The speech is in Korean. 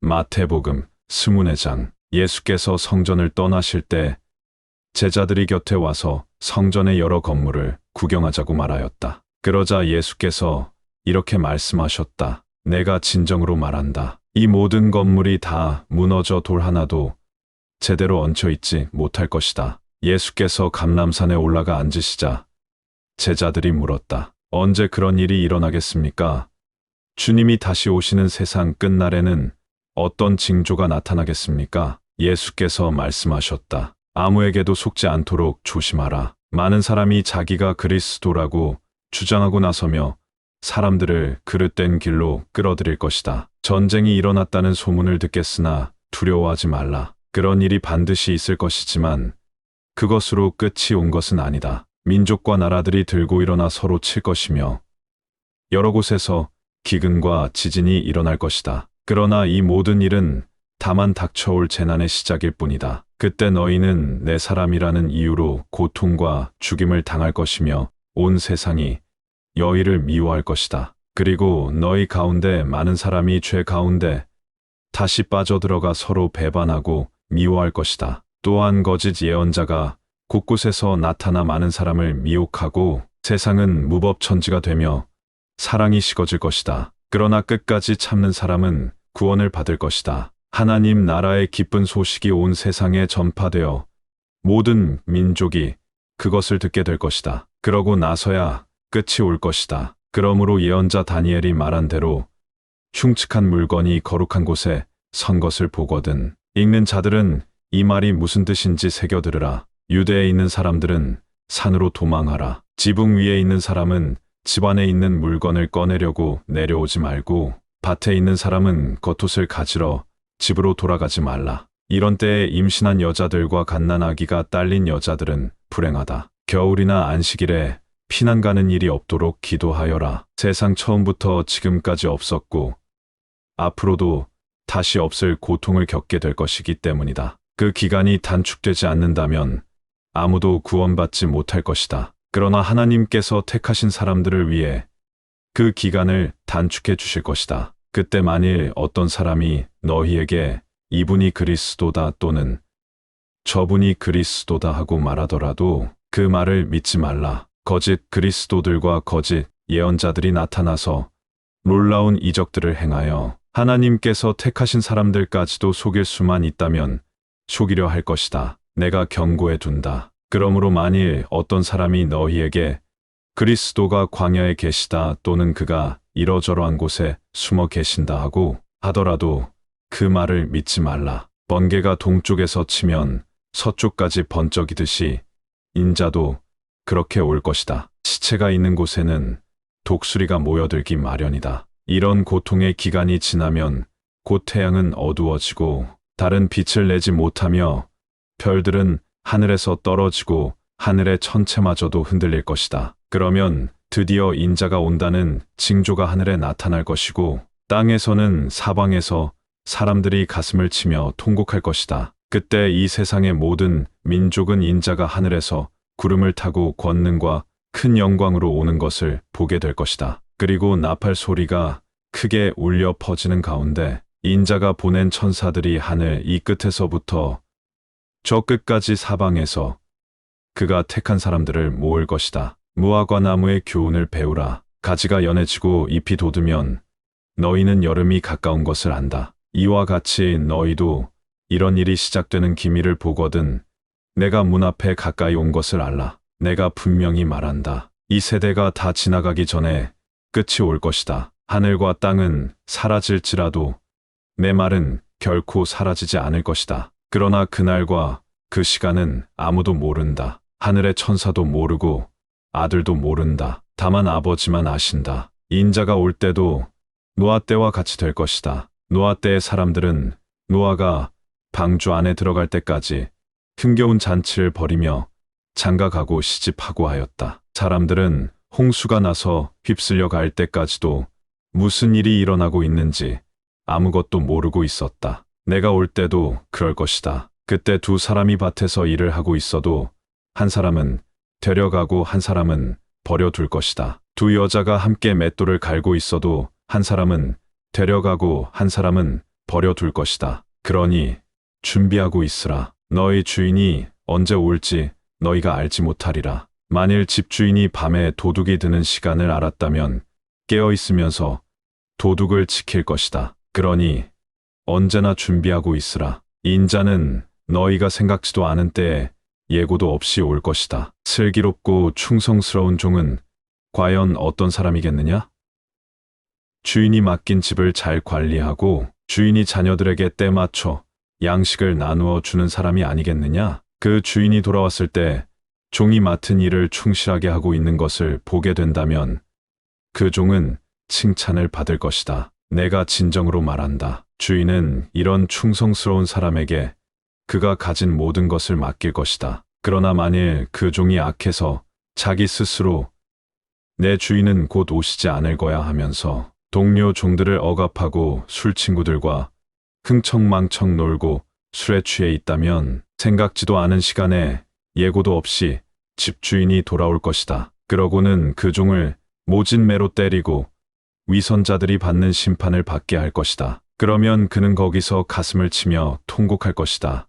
마태복음 24장. 예수께서 성전을 떠나실 때 제자들이 곁에 와서 성전의 여러 건물을 구경하자고 말하였다. 그러자 예수께서 이렇게 말씀하셨다. 내가 진정으로 말한다. 이 모든 건물이 다 무너져 돌 하나도 제대로 얹혀 있지 못할 것이다. 예수께서 감람산에 올라가 앉으시자 제자들이 물었다. 언제 그런 일이 일어나겠습니까? 주님이 다시 오시는 세상 끝날에는 어떤 징조가 나타나겠습니까? 예수께서 말씀하셨다. 아무에게도 속지 않도록 조심하라. 많은 사람이 자기가 그리스도라고 주장하고 나서며 사람들을 그릇된 길로 끌어들일 것이다. 전쟁이 일어났다는 소문을 듣겠으나 두려워하지 말라. 그런 일이 반드시 있을 것이지만 그것으로 끝이 온 것은 아니다. 민족과 나라들이 들고 일어나 서로 칠 것이며 여러 곳에서 기근과 지진이 일어날 것이다. 그러나 이 모든 일은 다만 닥쳐올 재난의 시작일 뿐이다. 그때 너희는 내 사람이라는 이유로 고통과 죽임을 당할 것이며 온 세상이 너희를 미워할 것이다. 그리고 너희 가운데 많은 사람이 죄 가운데 다시 빠져들어가 서로 배반하고 미워할 것이다. 또한 거짓 예언자가 곳곳에서 나타나 많은 사람을 미혹하고 세상은 무법천지가 되며 사랑이 식어질 것이다. 그러나 끝까지 참는 사람은 구원을 받을 것이다. 하나님 나라의 기쁜 소식이 온 세상에 전파되어 모든 민족이 그것을 듣게 될 것이다. 그러고 나서야 끝이 올 것이다. 그러므로 예언자 다니엘이 말한 대로 흉측한 물건이 거룩한 곳에 선 것을 보거든 읽는 자들은 이 말이 무슨 뜻인지 새겨들으라. 유대에 있는 사람들은 산으로 도망하라. 지붕 위에 있는 사람은 집 안에 있는 물건을 꺼내려고 내려오지 말고 밭에 있는 사람은 겉옷을 가지러 집으로 돌아가지 말라. 이런 때에 임신한 여자들과 갓난아기가 딸린 여자들은 불행하다. 겨울이나 안식일에 피난 가는 일이 없도록 기도하여라. 세상 처음부터 지금까지 없었고 앞으로도 다시 없을 고통을 겪게 될 것이기 때문이다. 그 기간이 단축되지 않는다면 아무도 구원받지 못할 것이다. 그러나 하나님께서 택하신 사람들을 위해 그 기간을 단축해 주실 것이다. 그때 만일 어떤 사람이 너희에게 이분이 그리스도다 또는 저분이 그리스도다 하고 말하더라도 그 말을 믿지 말라. 거짓 그리스도들과 거짓 예언자들이 나타나서 놀라운 이적들을 행하여 하나님께서 택하신 사람들까지도 속일 수만 있다면 속이려 할 것이다. 내가 경고해 둔다. 그러므로 만일 어떤 사람이 너희에게 그리스도가 광야에 계시다 또는 그가 이러저러한 곳에 숨어 계신다 하고 하더라도 그 말을 믿지 말라. 번개가 동쪽에서 치면 서쪽까지 번쩍이듯이 인자도 그렇게 올 것이다. 시체가 있는 곳에는 독수리가 모여들기 마련이다. 이런 고통의 기간이 지나면 곧 태양은 어두워지고 달은 빛을 내지 못하며 별들은 하늘에서 떨어지고 하늘의 천체마저도 흔들릴 것이다. 그러면 드디어 인자가 온다는 징조가 하늘에 나타날 것이고 땅에서는 사방에서 사람들이 가슴을 치며 통곡할 것이다. 그때 이 세상의 모든 민족은 인자가 하늘에서 구름을 타고 권능과 큰 영광으로 오는 것을 보게 될 것이다. 그리고 나팔 소리가 크게 울려 퍼지는 가운데 인자가 보낸 천사들이 하늘 이 끝에서부터 저 끝까지 사방에서 그가 택한 사람들을 모을 것이다. 무화과 나무의 교훈을 배우라. 가지가 연해지고 잎이 돋으면 너희는 여름이 가까운 것을 안다. 이와 같이 너희도 이런 일이 시작되는 기미를 보거든 내가 문 앞에 가까이 온 것을 알라. 내가 분명히 말한다. 이 세대가 다 지나가기 전에 끝이 올 것이다. 하늘과 땅은 사라질지라도 내 말은 결코 사라지지 않을 것이다. 그러나 그날과 그 시간은 아무도 모른다. 하늘의 천사도 모르고 아들도 모른다. 다만 아버지만 아신다. 인자가 올 때도 노아 때와 같이 될 것이다. 노아 때의 사람들은 노아가 방주 안에 들어갈 때까지 흥겨운 잔치를 벌이며 장가가고 시집하고 하였다. 사람들은 홍수가 나서 휩쓸려 갈 때까지도 무슨 일이 일어나고 있는지 아무것도 모르고 있었다. 내가 올 때도 그럴 것이다. 그때 두 사람이 밭에서 일을 하고 있어도 한 사람은 데려가고 한 사람은 버려둘 것이다. 두 여자가 함께 맷돌을 갈고 있어도 한 사람은 데려가고 한 사람은 버려둘 것이다. 그러니 준비하고 있으라. 너희 주인이 언제 올지 너희가 알지 못하리라. 만일 집주인이 밤에 도둑이 드는 시간을 알았다면 깨어 있으면서 도둑을 지킬 것이다. 그러니 언제나 준비하고 있으라. 인자는 너희가 생각지도 않은 때에 예고도 없이 올 것이다. 슬기롭고 충성스러운 종은 과연 어떤 사람이겠느냐? 주인이 맡긴 집을 잘 관리하고 주인이 자녀들에게 때 맞춰 양식을 나누어 주는 사람이 아니겠느냐? 그 주인이 돌아왔을 때 종이 맡은 일을 충실하게 하고 있는 것을 보게 된다면 그 종은 칭찬을 받을 것이다. 내가 진정으로 말한다. 주인은 이런 충성스러운 사람에게 그가 가진 모든 것을 맡길 것이다. 그러나 만일 그 종이 악해서 자기 스스로 내 주인은 곧 오시지 않을 거야 하면서 동료 종들을 억압하고 술친구들과 흥청망청 놀고 술에 취해 있다면 생각지도 않은 시간에 예고도 없이 집주인이 돌아올 것이다. 그러고는 그 종을 모진매로 때리고 위선자들이 받는 심판을 받게 할 것이다. 그러면 그는 거기서 가슴을 치며 통곡할 것이다.